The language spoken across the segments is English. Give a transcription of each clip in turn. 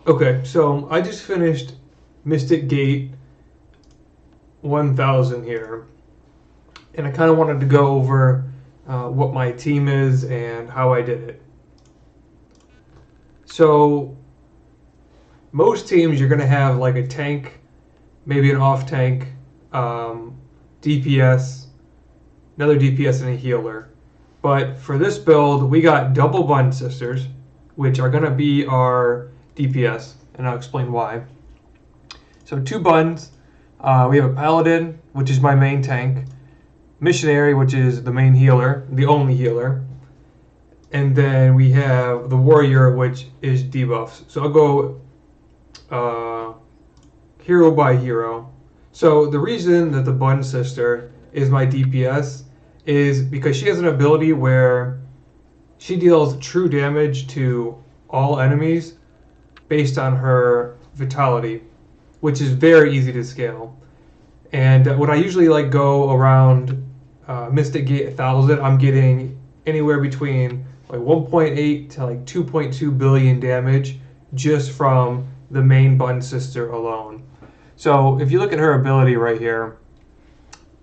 Okay, so I just finished Mystic Gate 1000 here, and I kind of wanted to go over what my team is and how I did it. So most teams you're going to have like a tank, maybe an off tank, um, DPS, another DPS, and a healer. But for this build, we got double Bun Sisters, which are going to be our DPS, and I'll explain why. So two Buns. We have a Paladin, which is my main tank. Missionary, which is the main healer, the only healer. And then we have the Warrior, which is debuffs. So I'll go hero by hero. So the reason that the Bun Sister is my DPS is because she has an ability where she deals true damage to all enemies based on her vitality, which is very easy to scale. And when I usually like go around Mystic Gate 1000, I'm getting anywhere between like 1.8 to like 2.2 billion damage just from the main Bun Sister alone. So if you look at her ability right here,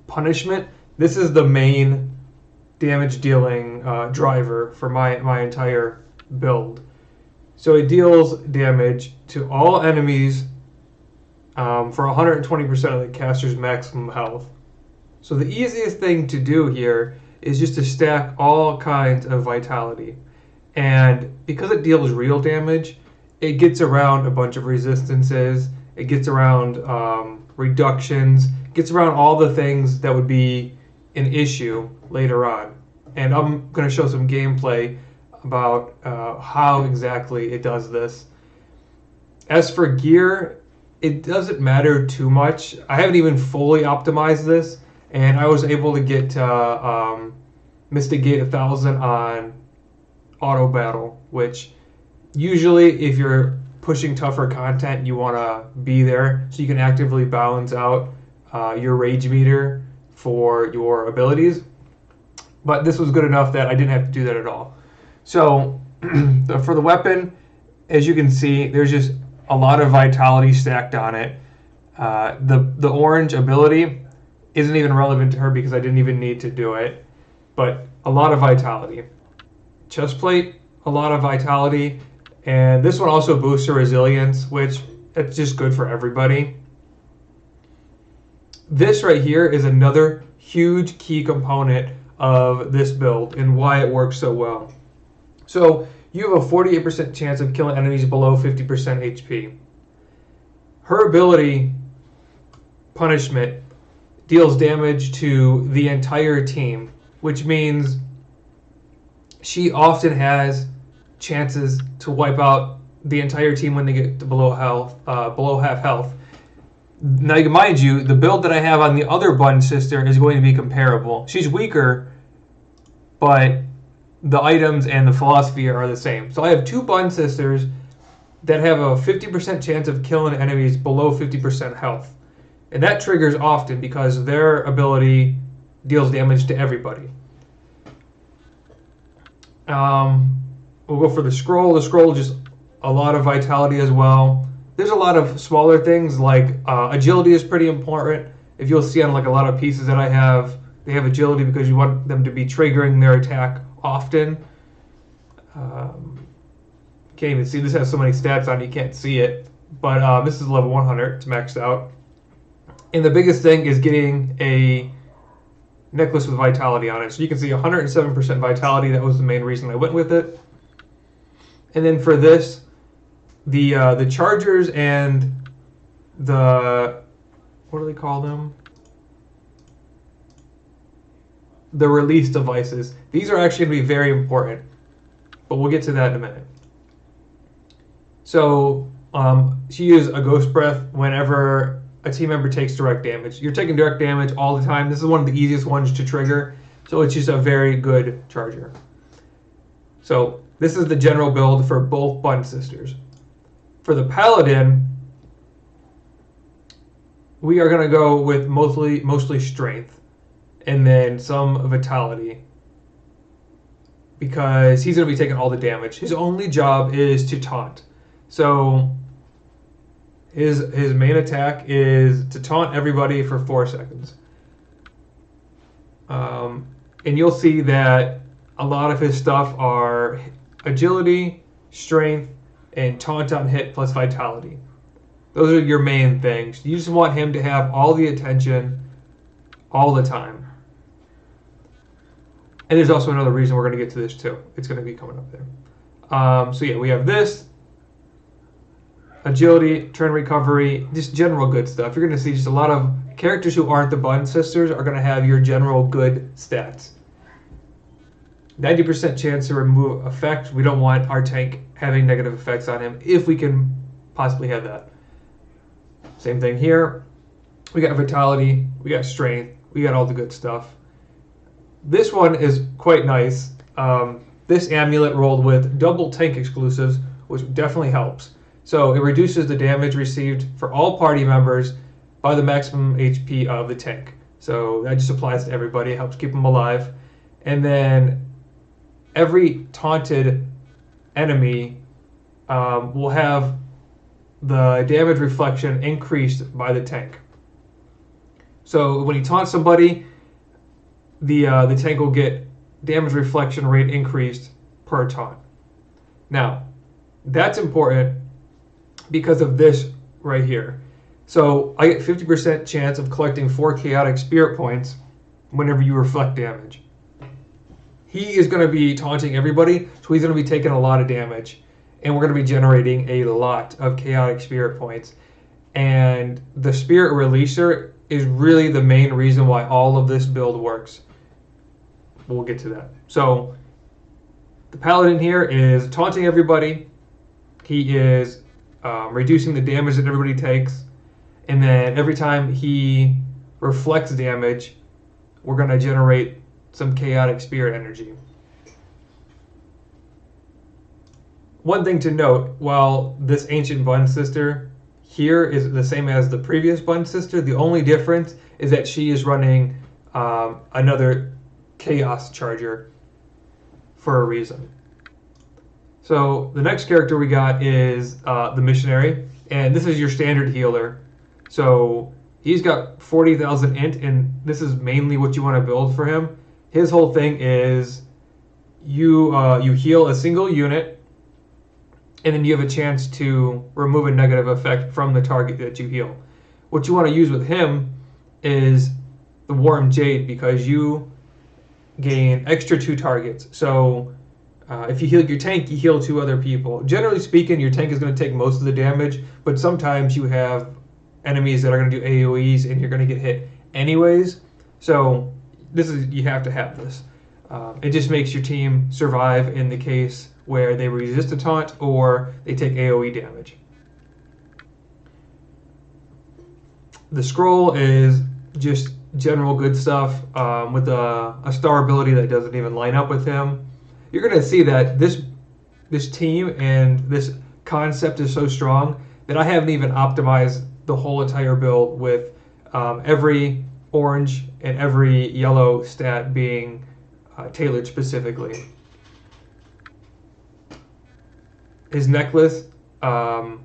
Punishment, this is the main damage dealing driver for my entire build. So it deals damage to all enemies for 120% of the caster's maximum health. So the easiest thing to do here is just to stack all kinds of vitality. And because it deals real damage, it gets around a bunch of resistances, it gets around reductions, gets around all the things that would be an issue later on. And I'm going to show some gameplay about how exactly it does this. As for gear, it doesn't matter too much. I haven't even fully optimized this, and I was able to get Mystic Gate 1000 on auto battle, which usually if you're pushing tougher content, you want to be there so you can actively balance out your rage meter for your abilities. But this was good enough that I didn't have to do that at all. So for the weapon, as you can see, there's just a lot of vitality stacked on it. The orange ability isn't even relevant to her because I didn't even need to do it. But a lot of vitality. Chest plate, a lot of vitality. And this one also boosts her resilience, which it's just good for everybody. This right here is another huge key component of this build and why it works so well. So you have a 48% chance of killing enemies below 50% HP. Her ability, Punishment, deals damage to the entire team, which means she often has chances to wipe out the entire team when they get to below half health. Now, mind you, the build that I have on the other Bun Sister is going to be comparable. She's weaker, but the items and the philosophy are the same. So I have two Bun Sisters that have a 50% chance of killing enemies below 50% health. And that triggers often because their ability deals damage to everybody. We'll go for the scroll. The scroll is just a lot of vitality as well. There's a lot of smaller things like agility is pretty important. If you'll see on like a lot of pieces that I have, they have agility because you want them to be triggering their attack often. Can't even see. This has so many stats on it, you can't see it. But this is level 100. It's maxed out. And the biggest thing is getting a necklace with vitality on it. So you can see 107% vitality. That was the main reason I went with it. And then for this, the chargers and the, what do they call them? The release devices. These are actually going to be very important, but we'll get to that in a minute. So she uses a Ghost Breath whenever a team member takes direct damage. You're taking direct damage all the time. This is one of the easiest ones to trigger, so it's just a very good charger. So this is the general build for both Bun Sisters. For the Paladin, we are going to go with mostly strength and then some vitality because he's going to be taking all the damage. His only job is to taunt. So His main attack is to taunt everybody for 4 seconds. And you'll see that a lot of his stuff are agility, strength, and taunt on hit plus vitality. Those are your main things. You just want him to have all the attention all the time. And there's also another reason we're going to get to this too. It's going to be coming up there. So yeah, we have this. Agility, turn recovery, just general good stuff. You're going to see just a lot of characters who aren't the Bun Sisters are going to have your general good stats. 90% chance to remove effect. We don't want our tank having negative effects on him if we can possibly have that. Same thing here. We got vitality, we got strength, we got all the good stuff. This one is quite nice. This amulet rolled with double tank exclusives, which definitely helps. So it reduces the damage received for all party members by the maximum HP of the tank. So that just applies to everybody. It helps keep them alive. And then every taunted enemy will have the damage reflection increased by the tank. So when you taunt somebody, the tank will get damage reflection rate increased per taunt. Now, that's important because of this right here. So I get 50% chance of collecting 4 chaotic spirit points whenever you reflect damage. He is going to be taunting everybody, so he's going to be taking a lot of damage. And we're going to be generating a lot of chaotic spirit points. And the spirit releaser is really the main reason why all of this build works. We'll get to that. So the Paladin here is taunting everybody. He is reducing the damage that everybody takes. And then every time he reflects damage, we're going to generate some chaotic spirit energy. One thing to note, while this ancient Bun Sister here is the same as the previous Bun Sister, the only difference is that she is running another Chaos Charger for a reason. So the next character we got is the Missionary, and this is your standard healer. So he's got 40,000 int, and this is mainly what you want to build for him. His whole thing is you heal a single unit, and then you have a chance to remove a negative effect from the target that you heal. What you want to use with him is the Warm Jade, because you gain extra 2 targets. So if you heal your tank, you heal 2 other people. Generally speaking, your tank is going to take most of the damage, but sometimes you have enemies that are going to do AoEs and you're going to get hit anyways. So you have to have this. It just makes your team survive in the case where they resist a taunt or they take AoE damage. The scroll is just general good stuff with a star ability that doesn't even line up with him. You're going to see that this team and this concept is so strong that I haven't even optimized the whole entire build with every orange and every yellow stat being tailored specifically. His necklace, not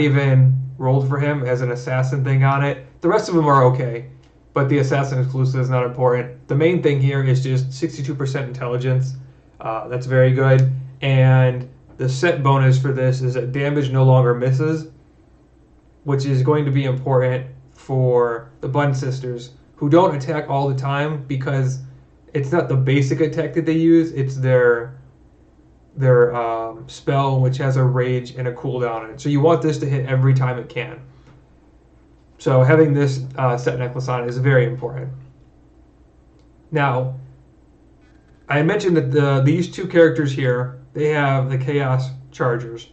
even rolled for him as an assassin thing on it. The rest of them are okay, but the assassin exclusive is not important. The main thing here is just 62% intelligence. That's very good. And the set bonus for this is that damage no longer misses, which is going to be important for the Bun Sisters, who don't attack all the time because it's not the basic attack that they use, it's their spell, which has a rage and a cooldown on it. So you want this to hit every time it can. So having this set necklace on is very important. Now, I mentioned that these 2 characters here, they have the Chaos Chargers.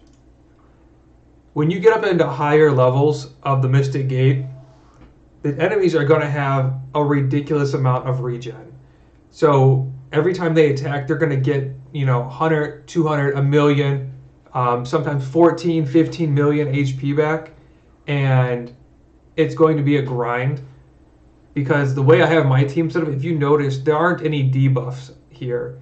When you get up into higher levels of the Mystic Gate, the enemies are going to have a ridiculous amount of regen. So every time they attack, they're going to get 100, 200, a million, sometimes 14, 15 million HP back. And it's going to be a grind because the way I have my team set up, if you notice, there aren't any debuffs here.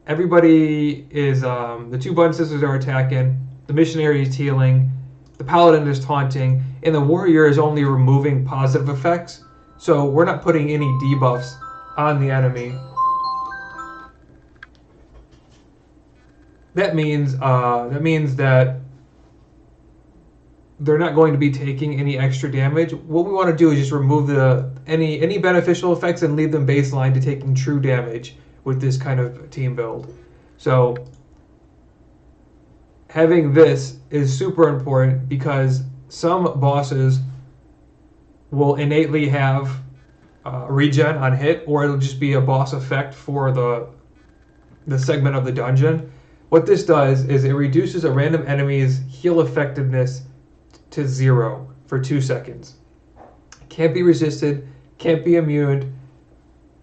Everybody is, the 2 Bun Sisters are attacking, the Missionary is healing, the Paladin is taunting, and the Warrior is only removing positive effects. So we're not putting any debuffs on the enemy. That means that they're not going to be taking any extra damage. What we want to do is just remove any beneficial effects and leave them baseline to taking true damage with this kind of team build. So having this is super important because some bosses will innately have regen on hit, or it'll just be a boss effect for the segment of the dungeon. What this does is it reduces a random enemy's heal effectiveness to 0 for 2 seconds. Can't be resisted, can't be immune.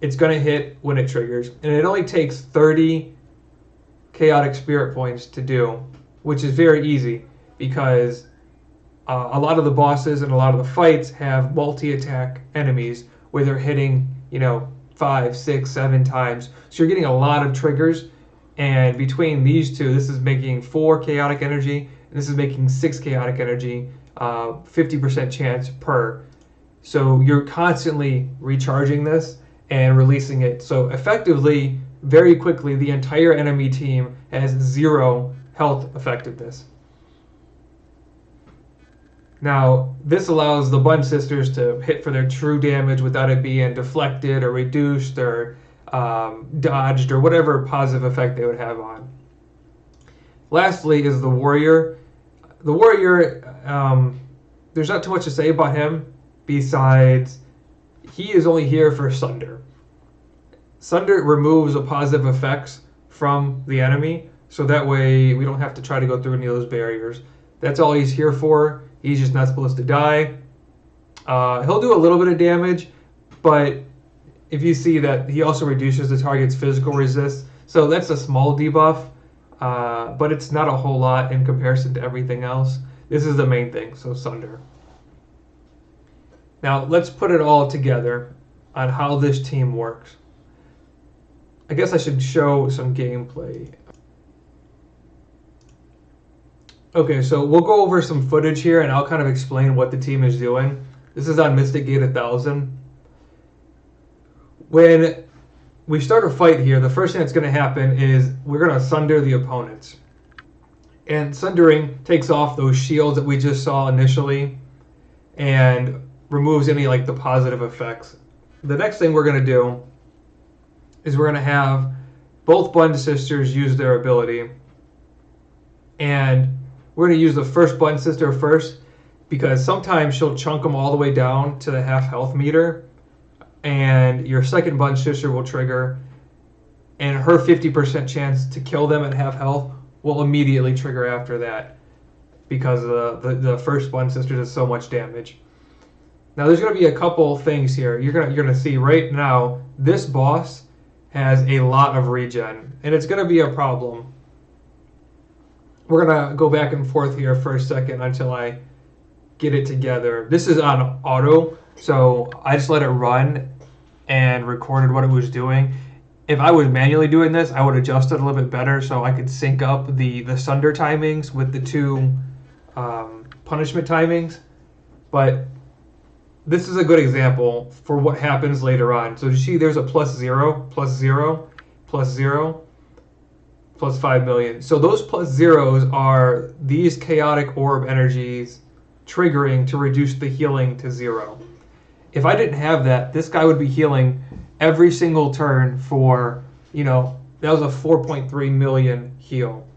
It's going to hit when it triggers. And it only takes 30 chaotic spirit points to do, which is very easy because a lot of the bosses and a lot of the fights have multi-attack enemies where they're hitting, 5, 6, 7 times. So you're getting a lot of triggers. And between these two, this is making 4 chaotic energy, and this is making 6 chaotic energy, 50% chance per. So you're constantly recharging this and releasing it. So effectively, very quickly, the entire enemy team has 0 health effectiveness. Now, this allows the Bun Sisters to hit for their true damage without it being deflected or reduced or dodged or whatever positive effect they would have on. Lastly is the Warrior. The Warrior, there's not too much to say about him besides he is only here for Sunder. Sunder removes the positive effects from the enemy, so that way we don't have to try to go through any of those barriers. That's all he's here for. He's just not supposed to die. He'll do a little bit of damage, but if you see that he also reduces the target's physical resist, so that's a small debuff, but it's not a whole lot in comparison to everything else. This is the main thing, so Sunder. Now let's put it all together on how this team works. I guess I should show some gameplay. Okay, so we'll go over some footage here and I'll kind of explain what the team is doing. This is on Mystic Gate 1000. When we start a fight here, the first thing that's going to happen is we're going to sunder the opponents. And sundering takes off those shields that we just saw initially and removes any the positive effects. The next thing we're going to do is we're going to have both Bun Sisters use their ability. And we're going to use the first Bun Sister first because sometimes she'll chunk them all the way down to the half health meter. And your second Bun Sister will trigger, and her 50% chance to kill them at half health will immediately trigger after that because the first Bun Sister does so much damage. Now there's going to be a couple things here. You're going to see right now this boss has a lot of regen, and it's going to be a problem. We're going to go back and forth here for a second until I get it together. This is on auto, so I just let it run and recorded what it was doing. If I was manually doing this, I would adjust it a little bit better so I could sync up the Sunder timings with the two punishment timings. But this is a good example for what happens later on. So you see there's a +0, +0, +0, +5 million. So those +0s are these chaotic orb energies triggering to reduce the healing to 0. If I didn't have that, this guy would be healing every single turn for, that was a 4.3 million heal.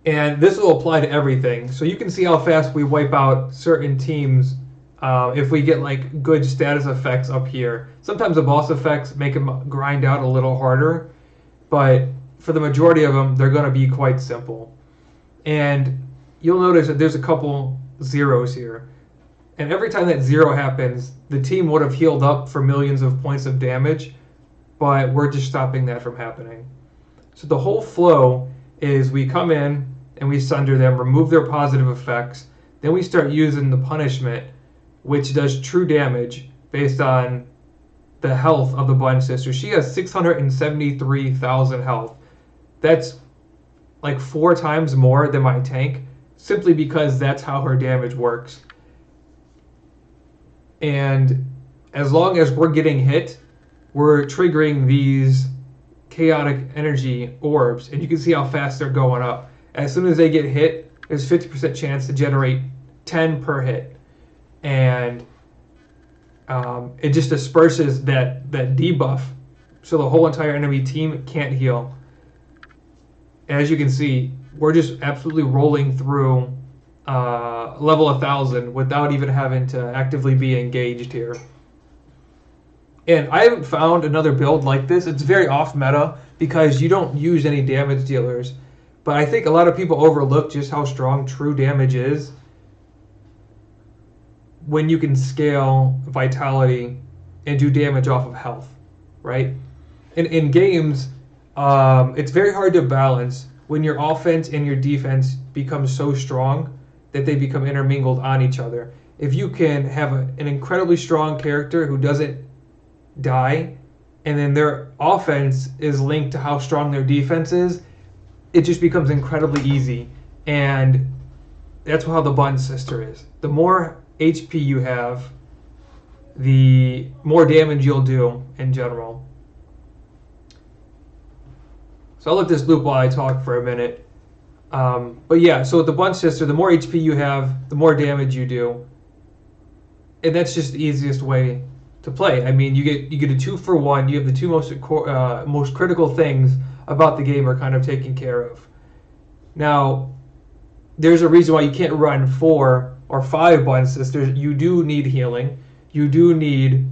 And this will apply to everything. So you can see how fast we wipe out certain teams if we get good status effects up here. Sometimes the boss effects make them grind out a little harder, but for the majority of them, they're going to be quite simple. And you'll notice that there's a couple zeros here. And every time that 0 happens, the team would have healed up for millions of points of damage, but we're just stopping that from happening. So the whole flow is we come in and we sunder them, remove their positive effects, then we start using the punishment, which does true damage based on the health of the Bun Sister. She has 673,000 health. That's like 4 times more than my tank, simply because that's how her damage works. And as long as we're getting hit, we're triggering these chaotic energy orbs, and you can see how fast they're going up. As soon as they get hit, there's 50% chance to generate 10 per hit. And it just disperses that debuff, so the whole entire enemy team can't heal. As you can see, we're just absolutely rolling through level 1000 without even having to actively be engaged here. And I haven't found another build like this. It's very off meta because you don't use any damage dealers. But I think a lot of people overlook just how strong true damage is when you can scale vitality and do damage off of health, right? In games, it's very hard to balance when your offense and your defense become so strong that they become intermingled on each other. If you can have an incredibly strong character who doesn't die, and then their offense is linked to how strong their defense is, it just becomes incredibly easy. And that's how the Bun Sister is. The more HP you have, the more damage you'll do in general. So I'll let this loop while I talk for a minute. But yeah, so with the Bun Sister, the more HP you have, the more damage you do. And that's just the easiest way to play. I mean, you get a 2-for-1. You have the two most critical things about the game are kind of taken care of. Now, there's a reason why you can't run 4 or 5 Bun Sisters. You do need healing. You do need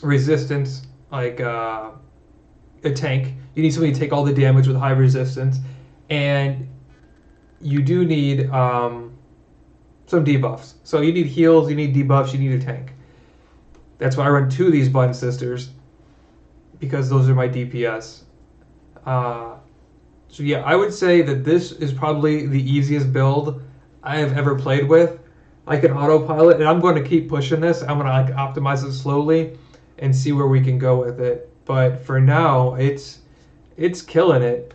resistance, like a tank. You need somebody to take all the damage with high resistance, and you do need some debuffs. So you need heals, you need debuffs, you need a tank. That's why I run 2 of these Bun Sisters, because those are my DPS. So yeah, I would say that this is probably the easiest build I have ever played with. I can autopilot, and I'm going to keep pushing this. I'm going to like optimize it slowly and see where we can go with it. But for now, it's killing it.